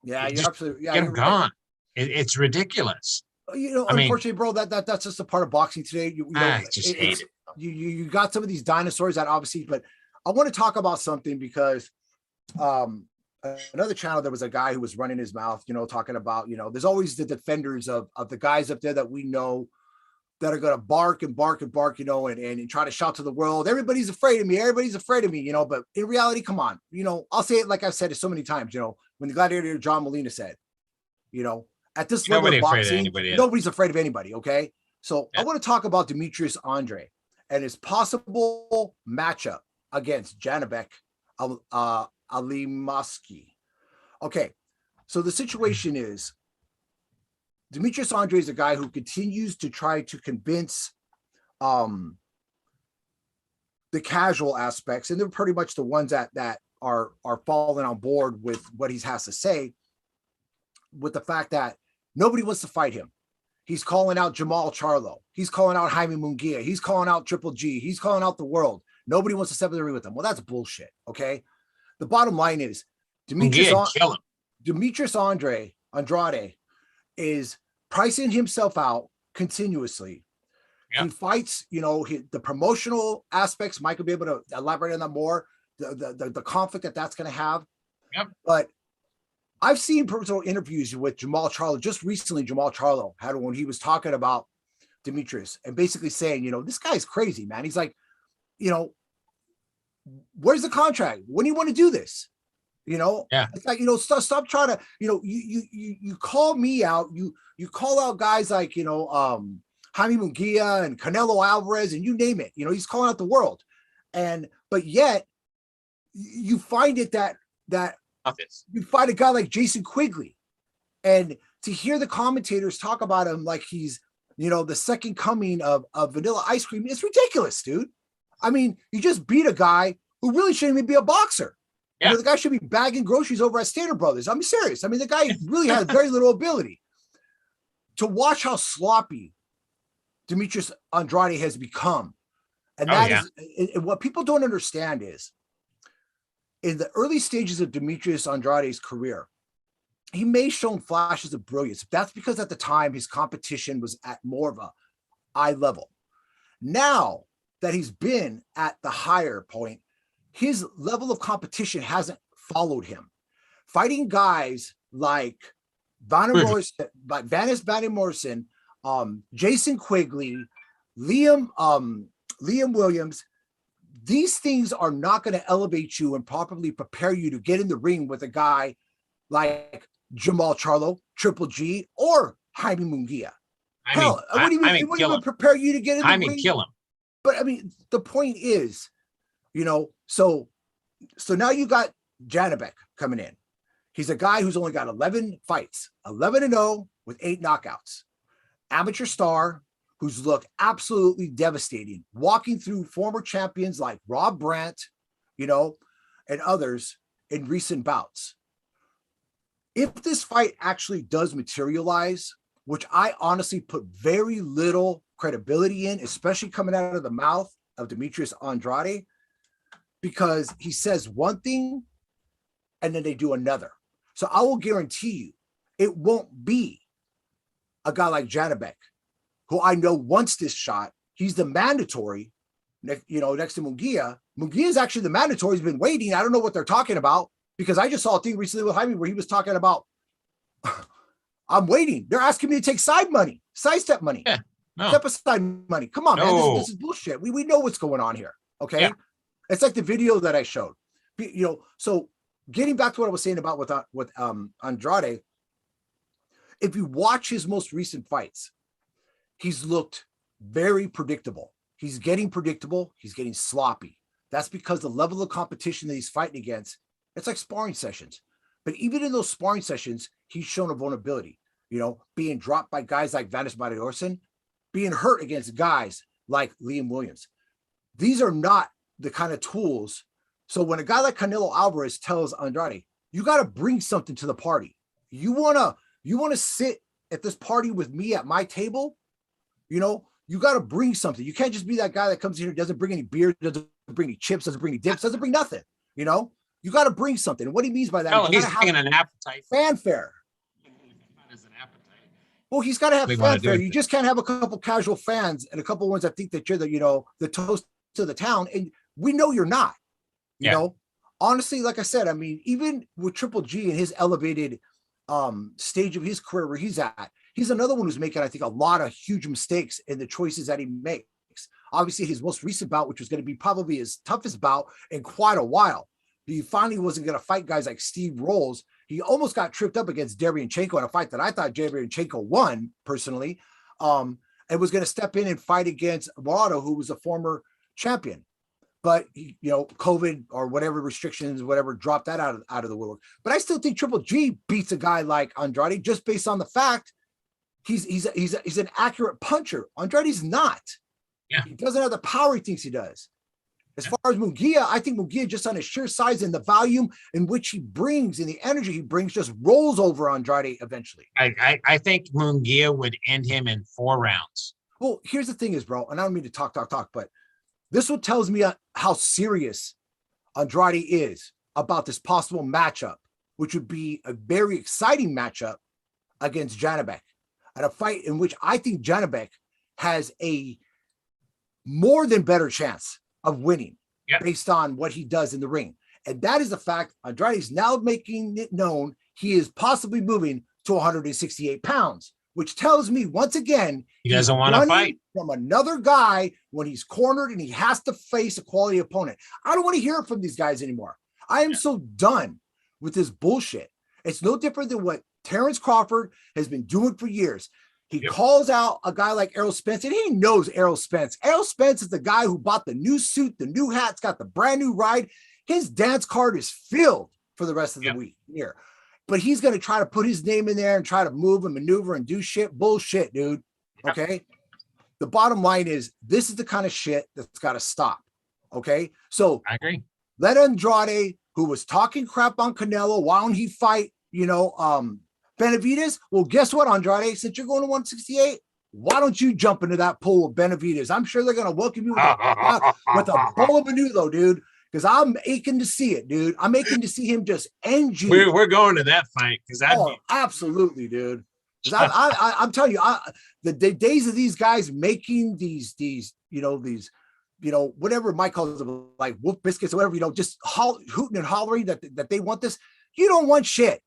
S1: Yeah, you're absolutely. Yeah,
S2: get them gone. Right. It's ridiculous.
S1: Unfortunately, bro, that's just a part of boxing today.
S2: I just hate it.
S1: You got some of these dinosaurs that obviously, but I want to talk about something because another channel, there was a guy who was running his mouth, talking about, there's always the defenders of the guys up there that we know that are going to bark and bark and bark, and try to shout to the world, everybody's afraid of me, everybody's afraid of me, but in reality, come on, I'll say it like I've said it so many times, when the gladiator John Molina said, at this level of boxing, nobody's afraid of anybody, okay? So I want to talk about Demetrius Andre and his possible matchup against Janibek Alimaski. Okay, so the situation is, Demetrius Andre is a guy who continues to try to convince the casual aspects, and they're pretty much the ones that are falling on board with what he has to say, with the fact that nobody wants to fight him. He's calling out Jamal Charlo. He's calling out Jaime Munguia. He's calling out Triple G. He's calling out the world. Nobody wants to step in the ring with him. Well, that's bullshit, okay? The bottom line is, Demetrius Andrade is pricing himself out continuously. Yep. He fights, the promotional aspects. Mike will be able to elaborate on that more. The conflict that's going to have.
S2: Yep.
S1: But I've seen personal interviews with Jamal Charlo. Just recently, Jamal Charlo had one. He was talking about Demetrius and basically saying, this guy's crazy, man. He's like, where's the contract? When do you want to do this? It's like, stop trying to, you call me out. You call out guys like, Jaime Munguia and Canelo Alvarez and you name it, he's calling out the world. But yet you find it that you find a guy like Jason Quigley, and to hear the commentators talk about him like he's, the second coming of Vanilla Ice Cream, it's ridiculous, dude. I mean, you just beat a guy who really shouldn't even be a boxer. Yeah. The guy should be bagging groceries over at Stater Brothers. I'm serious. I mean, the guy really has very little ability. To watch how sloppy Demetrius Andrade has become. And is what people don't understand is, in the early stages of Demetrius Andrade's career, he may have shown flashes of brilliance. That's because at the time his competition was at more of a eye level. Now that he's been at the higher point, his level of competition hasn't followed him. Fighting guys like Vanis Morrison, Jason Quigley, Liam Williams, these things are not going to elevate you and properly prepare you to get in the ring with a guy like Jamal Charlo, Triple G, or Jaime Munguia. Hell, it wouldn't even prepare you to get in the ring. Kill him. But I mean, the point is, so now you got Janibek coming in. He's a guy who's only got 11 fights, 11-0 with 8 knockouts. Amateur star who's looked absolutely devastating, walking through former champions like Rob Brandt, and others in recent bouts. If this fight actually does materialize, which I honestly put very little credibility in, especially coming out of the mouth of Demetrius Andrade, because he says one thing and then they do another. So I will guarantee you it won't be a guy like Janibek, who I know wants this shot. He's the mandatory, next to Munguia. Munguia is actually the mandatory. He's been waiting. I don't know what they're talking about, because I just saw a thing recently with Jaime where he was talking about, I'm waiting. They're asking me to take sidestep money, step aside money. Come on, man. This is bullshit. We know what's going on here. Okay. Yeah. It's like the video that I showed, so getting back to what I was saying about with Andrade, if you watch his most recent fights, he's looked very predictable. He's getting predictable. He's getting sloppy. That's because the level of competition that he's fighting against, it's like sparring sessions. But even in those sparring sessions, he's shown a vulnerability, being dropped by guys like Vanis Morrison, being hurt against guys like Liam Williams. These are not the kind of tools. So when a guy like Canelo Alvarez tells Andrade, you got to bring something to the party. You want to sit at this party with me at my table, you got to bring something. You can't just be that guy that comes here, doesn't bring any beer, doesn't bring any chips, doesn't bring any dips, doesn't bring nothing. You got to bring something. And what he means by that,
S2: he's bringing an appetite.
S1: Fanfare. Well, he's got to have fanfare. You just can't have a couple casual fans and a couple ones that think that you're the toast to the town, and we know you're not. Honestly, like I said, I mean, even with Triple G and his elevated stage of his career where he's he's another one who's making, I think, a lot of huge mistakes in the choices that he makes. Obviously, his most recent bout, which was going to be probably his toughest bout in quite a while, he finally wasn't going to fight guys like Steve Rolls. He almost got tripped up against Derevyanchenko in a fight that I thought Derevyanchenko won personally, and was going to step in and fight against Morado, who was a former champion. But COVID or whatever restrictions, whatever, dropped that out of the woodwork. But I still think Triple G beats a guy like Andrade just based on the fact he's an accurate puncher. Andrade's not.
S2: Yeah.
S1: He doesn't have the power he thinks he does. As far as Munguia, I think Munguia, just on his sheer size and the volume in which he brings and the energy he brings, just rolls over Andrade eventually.
S2: I think Munguia would end him in 4 rounds.
S1: Well, here's the thing is, bro, and I don't mean to talk, but this one tells me how serious Andrade is about this possible matchup, which would be a very exciting matchup against Janibek, at a fight in which I think Janibek has a more than better chance of winning based on what he does in the ring. And that is the fact Andrade is now making it known he is possibly moving to 168 pounds, which tells me once again,
S2: he doesn't want to fight
S1: from another guy when he's cornered and he has to face a quality opponent. I don't want to hear it from these guys anymore. I am so done with this bullshit. It's no different than what Terrence Crawford has been doing for years. He calls out a guy like Errol Spence, and he knows Errol Spence. Errol Spence is the guy who bought the new suit, the new hat's got the brand new ride. His dance card is filled for the rest of the week here. But he's going to try to put his name in there and try to move and maneuver and do shit. Bullshit, dude. Okay? The bottom line is this is the kind of shit that's got to stop. Okay? So
S2: I agree.
S1: Let Andrade, who was talking crap on Canelo, why don't he fight, Benavidez? Well, guess what, Andrade? Since you're going to 168, why don't you jump into that pool of Benavidez? I'm sure they're going to welcome you with a bowl of menudo, dude, because I'm aching to see it, dude. I'm aching to see him just end you.
S2: We're going to that fight because
S1: absolutely, dude. I'm telling you, the days of these guys making these whatever Mike calls them, like wolf biscuits or whatever, just hooting and hollering that they want this. You don't want shit,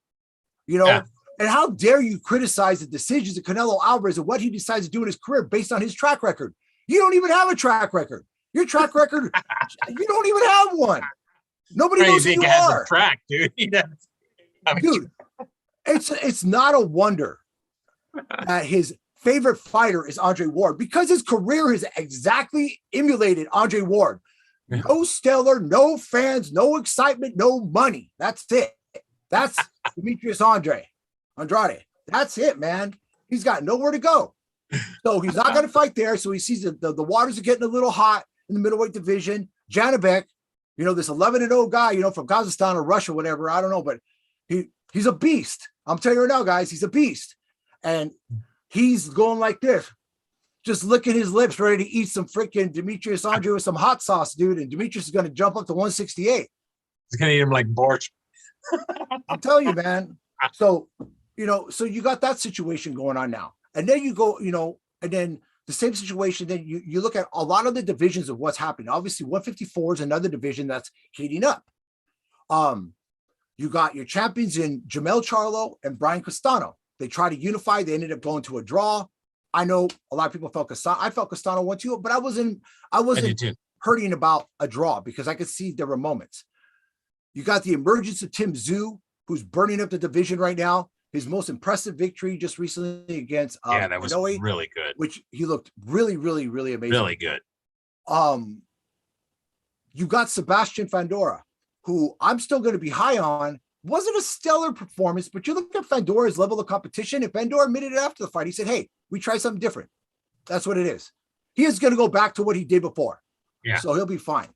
S1: And how dare you criticize the decisions of Canelo Alvarez and what he decides to do in his career based on his track record? You don't even have a track record. Your track record, you don't even have one. Nobody knows who you are.
S2: Track, dude.
S1: Dude, it's not a wonder that his favorite fighter is Andre Ward, because his career has exactly emulated Andre Ward. No stellar, no fans, no excitement, no money. That's it. That's Demetrius Andrade. That's it, man. He's got nowhere to go. So he's not going to fight there. So he sees the waters are getting a little hot in the middleweight division. Janibek, this 11-0 guy, from Kazakhstan or Russia, whatever. I don't know, but he's a beast. I'm telling you right now, guys, he's a beast. And he's going like this, just licking his lips, ready to eat some freaking Demetrius Andrade with some hot sauce, dude. And Demetrius is going to jump up to 168.
S2: He's going to eat him like borscht.
S1: I'm telling you, man. So, so you got that situation going on now. And then you go, and then the same situation, then you look at a lot of the divisions of what's happening. Obviously, 154 is another division that's heating up. You got your champions in Jamel Charlo and Brian Castano. They tried to unify. They ended up going to a draw. I know a lot of people felt Castano. I felt Castano won too, but I wasn't hurting about a draw because I could see there were moments. You got the emergence of Tim Tszyu, who's burning up the division right now. His most impressive victory just recently against
S2: that was
S1: Inoue,
S2: really good.
S1: Which he looked really, really, really amazing.
S2: Really good.
S1: You got Sebastian Fandora, who I'm still going to be high on. Wasn't a stellar performance, but you look at Fandora's level of competition, and Fandora admitted it after the fight. He said, hey, we tried something different. That's what it is. He is going to go back to what he did before.
S2: Yeah.
S1: So he'll be fine.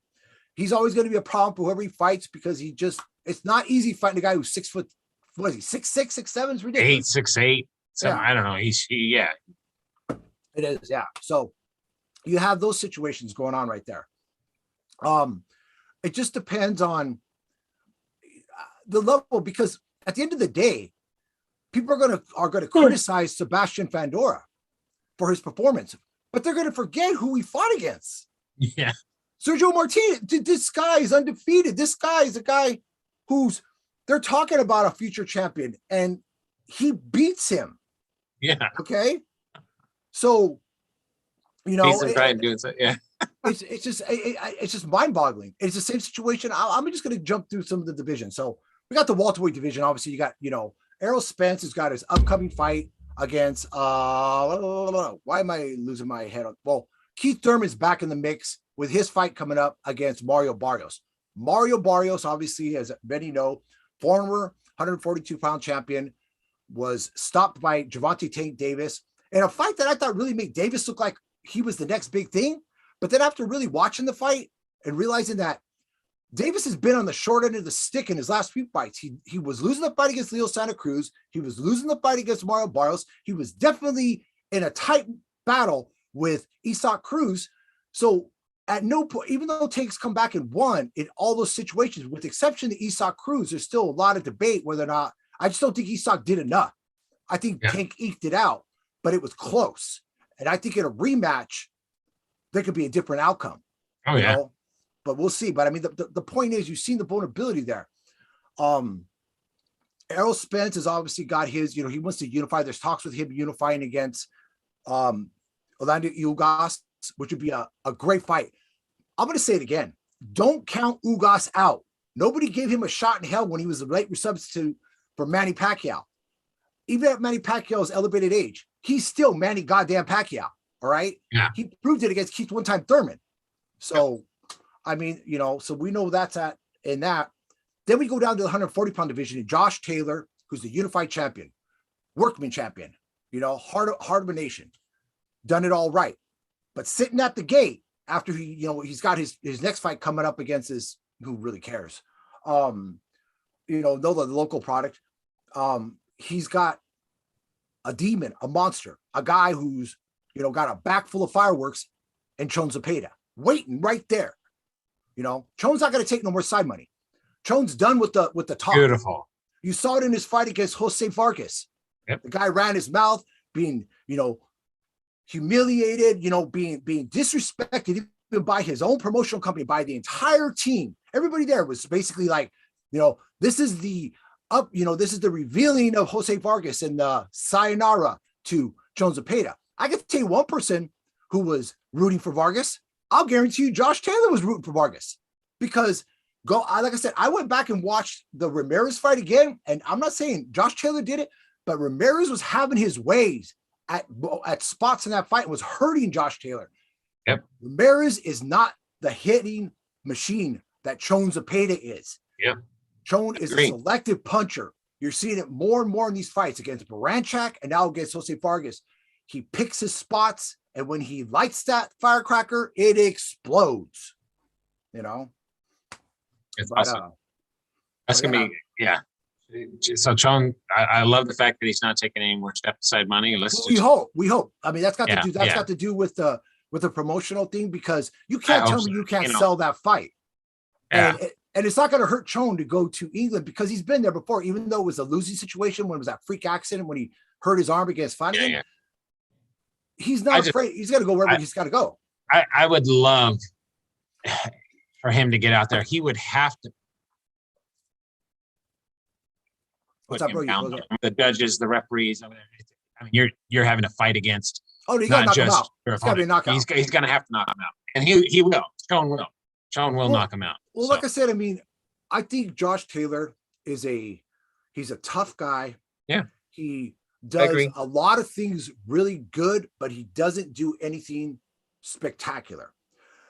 S1: He's always going to be a problem for whoever he fights because it's not easy fighting a guy who's 6 foot. What is he? 6'6", 6'7" is ridiculous.
S2: 8'6", 8". I don't know.
S1: It is, yeah. So you have those situations going on right there. It just depends on the level, because at the end of the day, people are gonna criticize Sebastian Fandora for his performance, but they're gonna forget who he fought against.
S2: Yeah.
S1: Sergio Martinez. This guy is undefeated. This guy is a guy they're talking about a future champion, and he beats him.
S2: Yeah.
S1: Okay. So, you know,
S2: Decent try and do it. So, yeah.
S1: it's just mind boggling. It's the same situation. I'm just going to jump through some of the divisions. So we got the welterweight division. Obviously, you got, you know, Errol Spence has got his upcoming fight against, why am I losing my head? Well, Keith Thurman's back in the mix with his fight coming up against Mario Barrios. Mario Barrios, obviously, as many know, former 142-pound champion, was stopped by Gervonta Tank Davis in a fight that I thought really made Davis look like he was the next big thing. But then after really watching the fight and realizing that Davis has been on the short end of the stick in his last few fights. He was losing the fight against Leo Santa Cruz. He was losing the fight against Mario Barrios. He was definitely in a tight battle with Isaac Cruz. So at no point, even though Tank's come back and won in all those situations, with the exception to Isaac Cruz, there's still a lot of debate whether or not, I just don't think Isaac did enough. I think Tank eked it out, but it was close. And I think in a rematch, there could be a different outcome.
S2: Oh, yeah.
S1: Know? But we'll see. But I mean, the point is, you've seen the vulnerability there. Errol Spence has obviously got his, you know, he wants to unify. There's talks with him unifying against Orlando Ugas, which would be a great fight. I'm going to say it again. Don't count Ugas out. Nobody gave him a shot in hell when he was a late substitute for Manny Pacquiao. Even at Manny Pacquiao's elevated age, he's still Manny goddamn Pacquiao. All right.
S2: Yeah.
S1: He proved it against Keith one-time Thurman. So, I mean, you know, so we know that's at in that. Then we go down to the 140-pound division, and Josh Taylor, who's the unified champion, workman champion, you know, heart of a nation, done it all right. But sitting at the gate after he, you know, he's got his next fight coming up against his, who really cares, you know, the local product. He's got a demon, a monster, a guy who's, you know, got a back full of fireworks, and Chon Zepeda waiting right there. You know, Chon's not going to take no more side money. Chon's done with the talk.
S2: Beautiful.
S1: You saw it in his fight against Jose Vargas.
S2: Yep.
S1: The guy ran his mouth, being, you know, humiliated, you know, being disrespected even by his own promotional company, by the entire team. Everybody there was basically like, you know, this is the revealing of Jose Vargas and the sayonara to Chon Zepeda. I can tell you one person who was rooting for Vargas. I'll guarantee you Josh Taylor was rooting for Vargas, because like I said, I went back and watched the Ramirez fight again, and I'm not saying Josh Taylor did it, but Ramirez was having his ways at spots in that fight and was hurting Josh Taylor.
S2: Yep.
S1: Ramirez is not the hitting machine that Chon Zepeda is.
S2: Yep.
S1: Chon is a selective puncher. You're seeing it more and more in these fights against Baranchak and now against Jose Vargas. He picks his spots, and when he lights that firecracker, it explodes. You know?
S2: It's awesome. That's going to be, yeah. So Chon, I love the fact that he's not taking any more step aside money.
S1: We hope. I mean, that's got to do with the promotional thing, because you can't tell me you can't sell that fight.
S2: Yeah.
S1: And it's not going to hurt Chon to go to England, because he's been there before, even though it was a losing situation when it was that freak accident when he hurt his arm against Flanagan.
S2: Yeah.
S1: He's not afraid. He's got to go wherever he's got to go.
S2: I would love for him to get out there. He would have to put him down. The judges, the referees. I mean, you're having a fight against.
S1: Oh, you got to knock him out. It's got to be a knockout.
S2: He's going to have to knock him out, and he will. Chon will. Chon will knock him out.
S1: Well, like I said, I mean, I think Josh Taylor he's a tough guy.
S2: Yeah.
S1: He does a lot of things really good, but he doesn't do anything spectacular.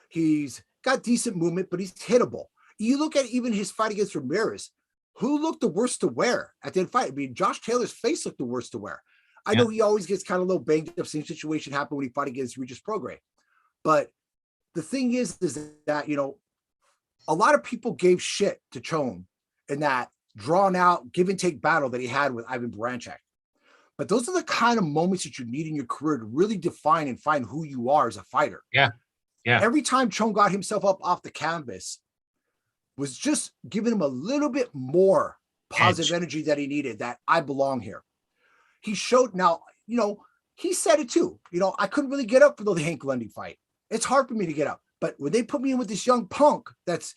S1: He's got decent movement, but he's hittable. You look at even his fight against Ramirez, who looked the worst to wear at the end fight? I mean, Josh Taylor's face looked the worst to wear. I know he always gets kind of a little banged up. Same situation happened when he fought against Regis Prograis. But the thing is that, you know, a lot of people gave shit to Chon in that drawn out give and take battle that he had with Ivan Baranchak. But those are the kind of moments that you need in your career to really define and find who you are as a fighter.
S2: Yeah. Yeah.
S1: Every time Chon got himself up off the canvas was just giving him a little bit more positive energy that he needed, that I belong here. He showed, now, you know, he said it too. You know, I couldn't really get up for the Hank Lundy fight. It's hard for me to get up. But when they put me in with this young punk that's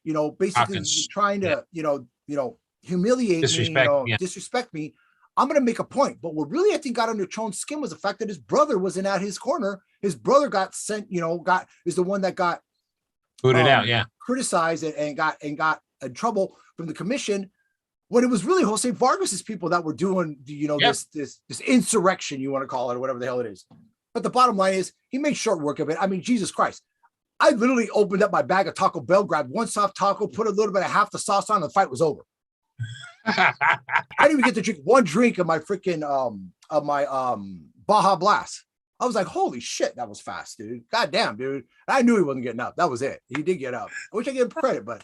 S1: you know, basically trying to, you know, humiliate me, disrespect me, I'm going to make a point. But what really I think got under Chone's skin was the fact that his brother wasn't at his corner. His brother got sent, is the one that got
S2: booted out, yeah,
S1: criticized and got in trouble from the commission, when it was really Jose Vargas's people that were doing, this insurrection, you want to call it, or whatever the hell it is. But the bottom line is he made short work of it. I mean, Jesus Christ. I literally opened up my bag of Taco Bell, grabbed one soft taco, put a little bit of half the sauce on, and the fight was over. I didn't even get to drink one drink of my freaking Baja Blast. I was like, holy shit, that was fast, dude. God damn, dude. I knew he wasn't getting up. That was it. He did get up. I wish I gave him credit, but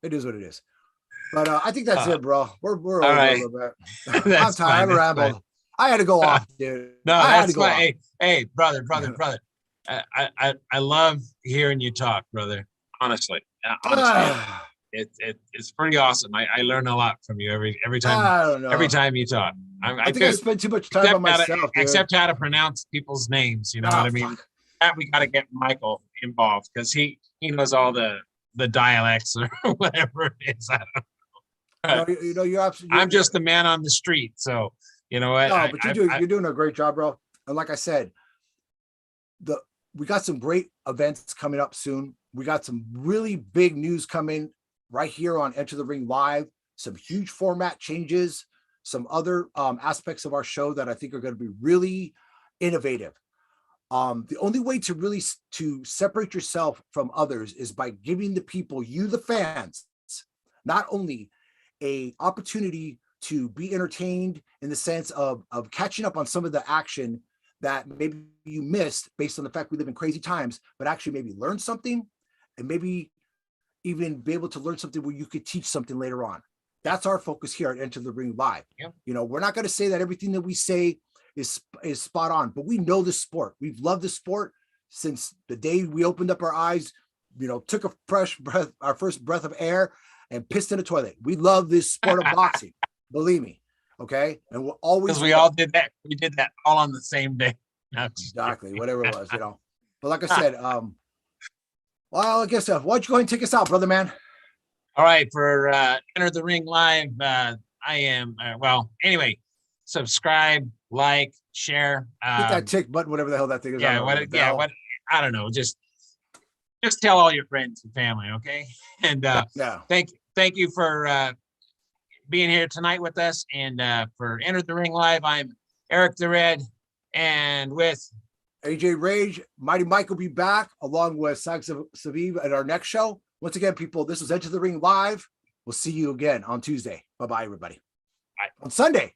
S1: it is what it is. But I think that's it, bro. We're over
S2: right.
S1: a little bit. I'm tired. I rambled. I had to go off, dude.
S2: No, that's fine. Hey, brother. I love hearing you talk, brother. Honestly. It's pretty awesome. I learn a lot from you every time.
S1: I don't know.
S2: Every time you talk.
S1: I think I spend too much time by myself.
S2: Except how to pronounce people's names. You know what I mean? That we got to get Michael involved because he knows all the dialects or whatever it is. I don't know.
S1: You're absolutely.
S2: I'm just the man on the street, so you know what?
S1: No, but you're doing a great job, bro. And like I said, we got some great events coming up soon. We got some really big news coming right here on Enter the Ring Live. Some huge format changes, some other aspects of our show that I think are going to be really innovative. The only way to really to separate yourself from others is by giving the people, you the fans, not only a opportunity to be entertained in the sense of catching up on some of the action that maybe you missed based on the fact we live in crazy times, but actually maybe learn something and maybe even be able to learn something where you could teach something later on. That's our focus here at Enter the Ring Live.
S2: Yep.
S1: We're not going to say that everything that we say is spot on, but we know the sport. We've loved the sport since the day we opened up our eyes, took a fresh breath, our first breath of air, and pissed in a toilet. We love this sport of boxing, believe me. Okay. And we're always,
S2: because we all did that. We did that all on the same day.
S1: Exactly. Whatever it was, But like I said, well, I guess, why don't you go ahead and take us out, brother, man?
S2: All right. For Enter the Ring Live, I am, anyway, subscribe, like, share.
S1: Hit that tick button, whatever the hell that thing is.
S2: I don't know. Just tell all your friends and family, okay? And thank you for being here tonight with us. And for Enter the Ring Live, I'm Eric the Red, and with
S1: AJ Rage. Mighty Mike will be back along with Sal Sagev at our next show. Once again, people, this was Enter the Ring Live. We'll see you again on Tuesday. Bye-bye, everybody.
S2: Bye.
S1: On Sunday.